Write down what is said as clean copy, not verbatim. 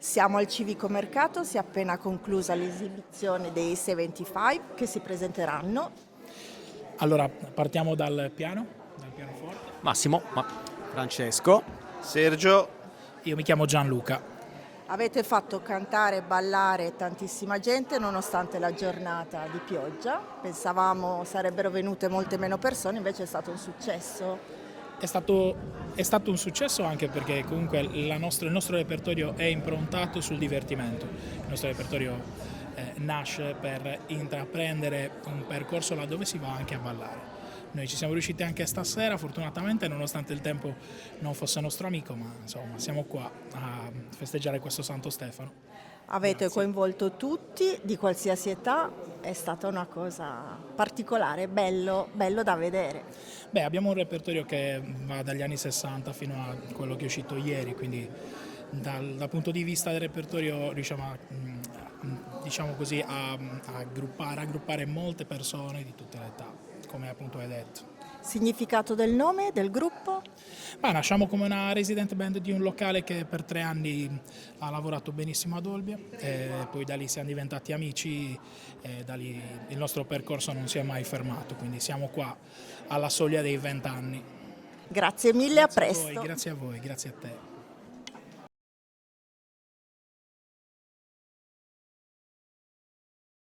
Siamo al Civico Mercato, si è appena conclusa l'esibizione dei 75 che si presenteranno. Allora, partiamo dal pianoforte. Massimo, Francesco. Sergio. Io mi chiamo Gianluca. Avete fatto cantare e ballare tantissima gente nonostante la giornata di pioggia. Pensavamo sarebbero venute molte meno persone, invece è stato un successo. È stato un successo anche perché comunque il nostro repertorio è improntato sul divertimento. Il nostro repertorio nasce per intraprendere un percorso laddove si va anche a ballare. Noi ci siamo riusciti anche stasera, fortunatamente, nonostante il tempo non fosse nostro amico, ma insomma siamo qua a festeggiare questo Santo Stefano. Avete coinvolto tutti di qualsiasi età, è stata una cosa particolare, bello da vedere. Beh, abbiamo un repertorio che va dagli anni 60 fino a quello che è uscito ieri, quindi dal punto di vista del repertorio riusciamo a raggruppare molte persone di tutte le età, come appunto hai detto. Significato del nome del gruppo? Nasciamo come una resident band di un locale che per 3 anni ha lavorato benissimo ad Olbia, e poi da lì siamo diventati amici e da lì il nostro percorso non si è mai fermato, quindi siamo qua alla soglia dei 20 anni. Grazie mille, a presto. Grazie a voi, grazie a te.